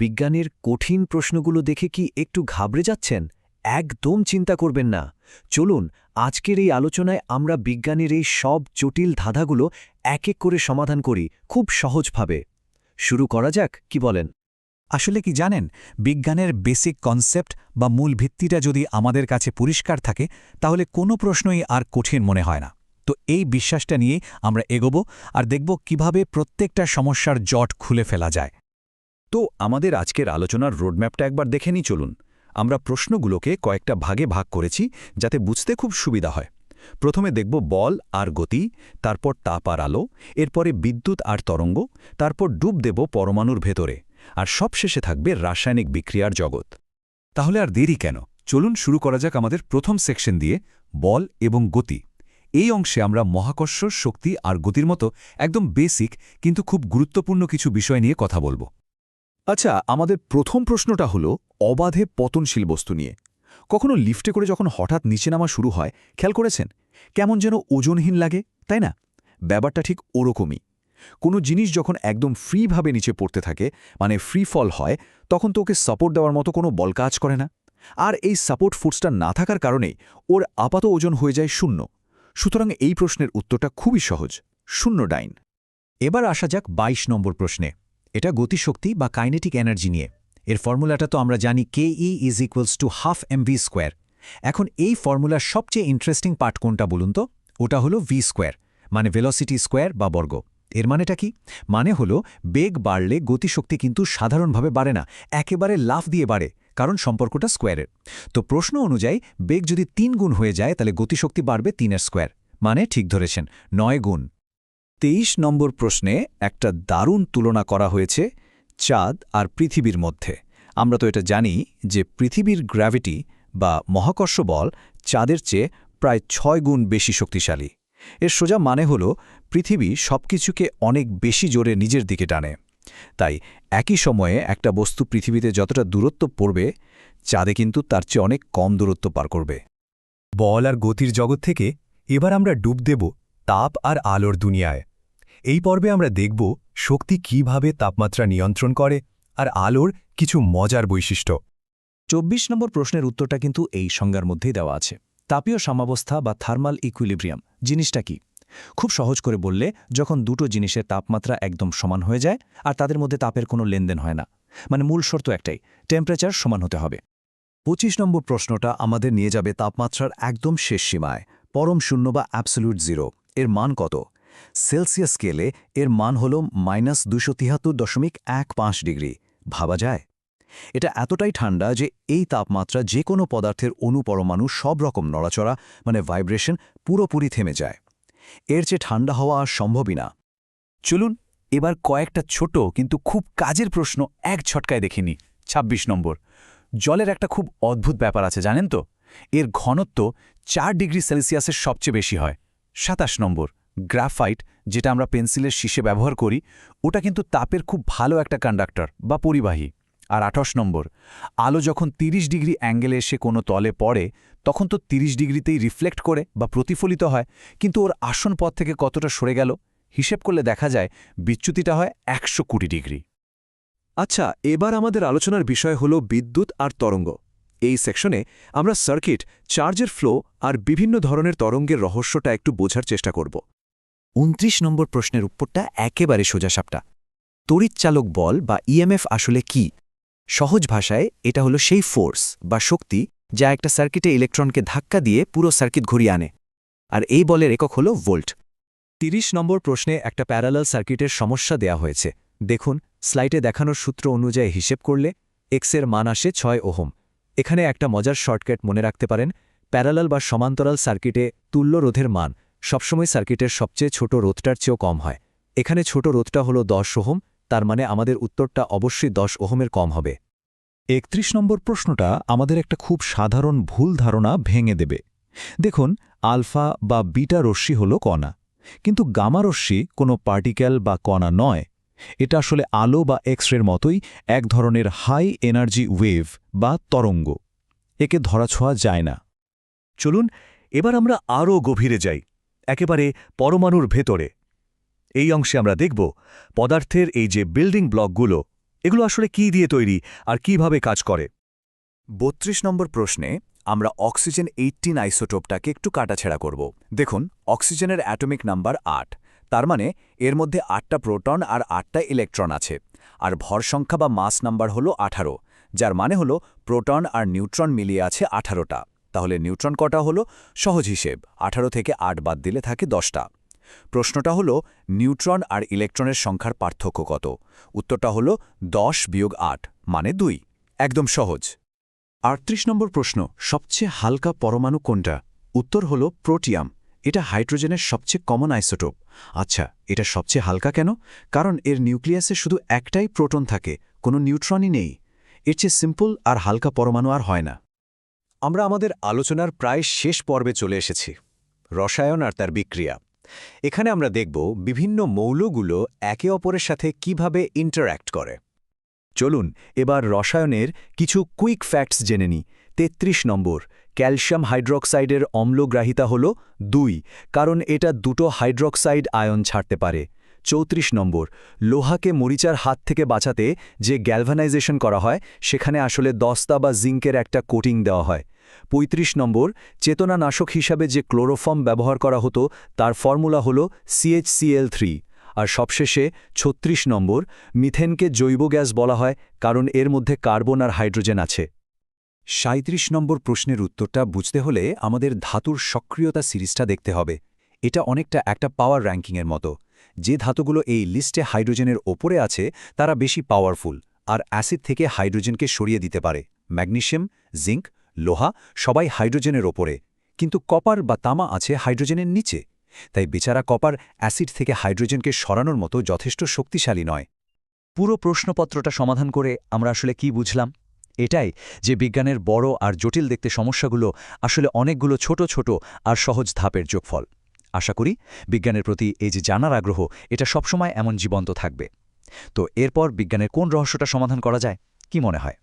বিজ্ঞানের কঠিন প্রশ্নগুলো দেখে কি একটু ঘাবড়ে যাচ্ছেন? একদম চিন্তা করবেন না। চলুন আজকের এই আলোচনায় আমরা বিজ্ঞানের এই সব জটিল ধাঁধাগুলো এক এক করে সমাধান করি খুব সহজভাবে। শুরু করা যাক, কি বলেন? আসলে কি জানেন, বিজ্ঞানের বেসিক কনসেপ্ট বা মূল ভিত্তিটা যদি আমাদের কাছে পরিষ্কার থাকে তাহলে কোনো প্রশ্নই আর কঠিন মনে হয় না। তো এই বিশ্বাসটা নিয়ে আমরা এগোবো আর দেখব কিভাবে প্রত্যেকটা সমস্যার জট খুলে ফেলা যায়। তো আমাদের আজকের আলোচনার রোডম্যাপটা একবার দেখে নিই চলুন। আমরা প্রশ্নগুলোকে কয়েকটা ভাগে ভাগ করেছি যাতে বুঝতে খুব সুবিধা হয়। প্রথমে দেখব বল আর গতি, তারপর তাপ আর আলো, এরপরে বিদ্যুৎ আর তরঙ্গ, তারপর ডুব দেব পরমাণুর ভেতরে, আর সবশেষে থাকবে রাসায়নিক বিক্রিয়ার জগৎ। তাহলে আর দেরি কেন, চলুন শুরু করা যাক আমাদের প্রথম সেকশন দিয়ে, বল এবং গতি। এই অংশে আমরা মহাকর্ষ, শক্তি আর গতির মতো একদম বেসিক কিন্তু খুব গুরুত্বপূর্ণ কিছু বিষয় নিয়ে কথা বলবো। আচ্ছা, আমাদের প্রথম প্রশ্নটা হলো অবাধে পতনশীল বস্তু নিয়ে। কখনো লিফটে করে যখন হঠাৎ নিচে নামা শুরু হয়, খেয়াল করেছেন কেমন যেন ওজনহীন লাগে, তাই না? ব্যাপারটা ঠিক ওরকমই। কোনো জিনিস যখন একদম ফ্রিভাবে নিচে পড়তে থাকে, মানে ফ্রি ফল হয়, তখন তো ওকে সাপোর্ট দেওয়ার মতো কোনো বল কাজ করে না। আর এই সাপোর্ট ফোর্সটা না থাকার কারণেই ওর আপাত ওজন হয়ে যায় শূন্য। সুতরাং এই প্রশ্নের উত্তরটা খুবই সহজ, শূন্য ডাইন। এবার আসা যাক ২২ নম্বর প্রশ্নে। এটা গতিশক্তি বা কাইনেটিক এনার্জি নিয়ে। এর ফর্মুলাটা তো আমরা জানি, KE = ½ mv²। এখন এই ফর্মুলার সবচেয়ে ইন্টারেস্টিং পার্ট কোনটা বলুন তো? ওটা হলো v², মানে ভেলোসিটি স্কোয়ার বা বর্গ। এর মানেটা কি? মানে হলো বেগ বাড়লে গতিশক্তি কিন্তু সাধারণভাবে বাড়ে না, একেবারে লাফ দিয়ে বাড়ে, কারণ সম্পর্কটা স্কোয়ারের। তো প্রশ্ন অনুযায়ী বেগ যদি ৩ গুণ হয়ে যায় তাহলে গতিশক্তি বাড়বে ৩-এর স্কোয়ার, মানে ঠিক ধরেছেন ৯ গুণ। ২৩ নম্বর প্রশ্নে একটা দারুণ তুলনা করা হয়েছে চাঁদ আর পৃথিবীর মধ্যে। আমরা তো এটা জানি যে পৃথিবীর গ্র্যাভিটি বা মহাকর্ষ বল চাঁদের চেয়ে প্রায় ৬ গুণ বেশি শক্তিশালী। এর সোজা মানে হলো পৃথিবী সবকিছুকে অনেক বেশি জোরে নিজের দিকে টানে। তাই একই সময়ে একটা বস্তু পৃথিবীতে যতটা দূরত্ব পড়বে, চাঁদে কিন্তু তার চেয়ে অনেক কম দূরত্ব পার করবে। বল আর গতির জগৎ থেকে এবার আমরা ডুব দেব তাপ আর আলোর দুনিয়ায়। এই পর্বে আমরা দেখব শক্তি কিভাবে তাপমাত্রা নিয়ন্ত্রণ করে আর আলোর কিছু মজার বৈশিষ্ট্য। ২৪ নম্বর প্রশ্নের উত্তরটা কিন্তু এই সংজ্ঞার মধ্যেই দেওয়া আছে। তাপীয় সাম্যাবস্থা বা থার্মাল ইকুইলিব্রিয়াম জিনিসটা কি? খুব সহজ করে বললে, যখন দুটো জিনিসের তাপমাত্রা একদম সমান হয়ে যায় আর তাদের মধ্যে তাপের কোনো লেনদেন হয় না, মানে মূল শর্ত একটাই, টেম্পারেচার সমান হতে হবে। ২৫ নম্বর প্রশ্নটা আমাদের নিয়ে যাবে তাপমাত্রার একদম শেষ সীমায়, পরম শূন্য বা অ্যাবসোলিউট জিরো। এর মান কত? সেলসিয়াস স্কেলে এর মান হল -273.15 ডিগ্রি। ভাবা যায়? এটা এতটাই ঠান্ডা যে এই তাপমাত্রা যে কোনো পদার্থের অণু পরমাণু সব রকম নড়াচড়া, মানে ভাইব্রেশন, পুরোপুরি থেমে যায়। এর চেয়ে ঠান্ডা হওয়া আর সম্ভবই না। চলুন এবার কয়েকটা ছোট কিন্তু খুব কাজের প্রশ্ন এক ঝটকায় দেখে নিই। ২৬ নম্বর, জলের একটা খুব অদ্ভুত ব্যাপার আছে, জানেন তো? এর ঘনত্ব ৪ ডিগ্রি সেলসিয়াসের সবচেয়ে বেশি হয়। ২৭ নম্বর, গ্রাফাইট, যেটা আমরা পেন্সিলের শীষে ব্যবহার করি, ওটা কিন্তু তাপের খুব ভালো একটা কন্ডাক্টর বা পরিবাহী। আর ২৮ নম্বর, আলো যখন ৩০ ডিগ্রি অ্যাঙ্গেলে এসে কোনো তলে পড়ে, তখন তো ৩০ ডিগ্রিতেই রিফ্লেক্ট করে বা প্রতিফলিত হয়, কিন্তু ওর আসন পথ থেকে কতটা সরে গেল হিসেব করলে দেখা যায় বিচ্যুতিটা হয় ১২০ ডিগ্রি। আচ্ছা, এবার আমাদের আলোচনার বিষয় হল বিদ্যুৎ আর তরঙ্গ। এই সেকশনে আমরা সার্কিট, চার্জের ফ্লো আর বিভিন্ন ধরনের তরঙ্গের রহস্যটা একটু বোঝার চেষ্টা করব। ২৯ নম্বর প্রশ্নের উত্তরটা একেবারে সোজাসাপটা। তড়িৎচালক বল বা ইএমএফ আসলে কি? সহজ ভাষায় এটা হলো সেই ফোর্স বা শক্তি যা একটা সার্কিটে ইলেকট্রনকে ধাক্কা দিয়ে পুরো সার্কিট ঘুরিয়ে আনে। আর এই বলের একক হলো ভোল্ট। ৩০ নম্বর প্রশ্নে একটা প্যারালাল সার্কিটের সমস্যা দেয়া হয়েছে। দেখুন, স্লাইডে দেখানোর সূত্র অনুযায়ী হিসেব করলে এক্সের মান আসে ৬ ওহম। এখানে একটা মজার শর্টকাট মনে রাখতে পারেন, প্যারালাল বা সমান্তরাল সার্কিটে তুল্য রোধের মান সবসময় সার্কিটের সবচেয়ে ছোট রোধটার চেয়েও কম হয়। এখানে ছোট রোধটা হলো ১০ ওহম, তার মানে আমাদের উত্তরটা অবশ্যই ১০ ওহমের কম হবে। ৩১ নম্বর প্রশ্নটা আমাদের একটা খুব সাধারণ ভুল ধারণা ভেঙে দেবে। দেখুন, আলফা বা বিটা রশ্মি হল কণা, কিন্তু গামা রশ্মি কোনো পার্টিকেল বা কণা নয়। এটা আসলে আলো বা এক্স-রের মতোই এক ধরনের হাই এনার্জি ওয়েভ বা তরঙ্গ। একে ধরাছোঁয়া যায় না। চলুন এবার আমরা আরও গভীরে যাই, একেবারে পরমাণুর ভেতরে। এই অংশে আমরা দেখব পদার্থের এই যে বিল্ডিং ব্লকগুলো, এগুলো আসলে কি দিয়ে তৈরি আর কিভাবে কাজ করে? ৩২ নম্বর প্রশ্নে আমরা অক্সিজেন 18 আইসোটোপটাকে একটু কাটাছেড়া করব। দেখুন, অক্সিজেনের অ্যাটমিক নাম্বার ৮, তার মানে এর মধ্যে ৮টা প্রোটন আর ৮টা ইলেকট্রন আছে, আর ভর সংখ্যা বা মাস নাম্বার হলো 18, যার মানে হলো প্রোটন আর নিউট্রন মিলিয়ে আছে 18টা। তাহলে নিউট্রন কটা হলো? সহজ হিসেব, 18 থেকে 8 বাদ দিলে থাকে 10টা। প্রশ্নটা হলো নিউট্রন আর ইলেকট্রনের সংখ্যার পার্থক্য কত? উত্তরটা হলো 10 বিয়োগ 8 মানে 2। একদম সহজ। ৩৮ নম্বর প্রশ্ন, সবচেয়ে হালকা পরমাণু কোনটা? উত্তর হল প্রোটিয়াম। এটা হাইড্রোজেনের সবচেয়ে কমন আইসোটোপ। আচ্ছা, এটা সবচেয়ে হালকা কেন? কারণ এর নিউক্লিয়াসে শুধু একটাই প্রোটন থাকে, কোনো নিউট্রনই নেই। এর চেয়ে সিম্পল আর হালকা পরমাণু আর হয় না। আমরা আমাদের আলোচনার প্রায় শেষ পর্বে চলে এসেছি, রসায়ন আর তার বিক্রিয়া। এখানে আমরা দেখব বিভিন্ন মৌলগুলো একে অপরের সাথে কিভাবে ইন্টারঅ্যাক্ট করে। চলুন এবার রসায়নের কিছু কুইক ফ্যাক্টস জেনে নিই। ৩৩ নম্বর, ক্যালসিয়াম হাইড্রক্সাইডের অম্লগ্রাহিতা হল 2, কারণ এটা দুটো হাইড্রক্সাইড আয়ন ছাড়তে পারে। ৩৪ নম্বর, লোহাকে মরিচার হাত থেকে বাঁচাতে যে গ্যালভানাইজেশন করা হয় সেখানে আসলে দস্তা বা জিঙ্কের একটা কোটিং দেওয়া হয়। ৩৫ নম্বর, চেতনানাশক হিসাবে যে ক্লোরোফর্ম ব্যবহার করা হতো তার ফর্মুলা হল CHCl3। আর সবশেষে ৩৬ নম্বর, মিথেনকে জৈব গ্যাস বলা হয় কারণ এর মধ্যে কার্বন আর হাইড্রোজেন আছে। ৩৭ নম্বর প্রশ্নের উত্তরটা বুঝতে হলে আমাদের ধাতুর সক্রিয়তা সিরিজটা দেখতে হবে। এটা অনেকটা একটা পাওয়ার র্যাঙ্কিংয়ের মতো। যে ধাতুগুলো এই লিস্টে হাইড্রোজেনের ওপরে আছে তারা বেশি পাওয়ারফুল আর অ্যাসিড থেকে হাইড্রোজেনকে সরিয়ে দিতে পারে। ম্যাগনেসিয়াম, জিঙ্ক, লোহা সবাই হাইড্রোজেনের ওপরে, কিন্তু কপার বা তামা আছে হাইড্রোজেনের নিচে। তাই বেচারা কপার অ্যাসিড থেকে হাইড্রোজেনকে সরানোর মতো যথেষ্ট শক্তিশালী নয়। পুরো প্রশ্নপত্রটা সমাধান করে আমরা আসলে কি বুঝলাম? এটাই যে বিজ্ঞানের বড় আর জটিল দেখতে সমস্যাগুলো আসলে অনেকগুলো ছোট ছোট আর সহজ ধাপের যোগফল। আশা করি বিজ্ঞানের প্রতি এই যে জানার আগ্রহ, এটা সবসময় এমন জীবন্ত থাকবে। তো এরপর বিজ্ঞানের কোন রহস্যটা সমাধান করা যায়, কি মনে হয়?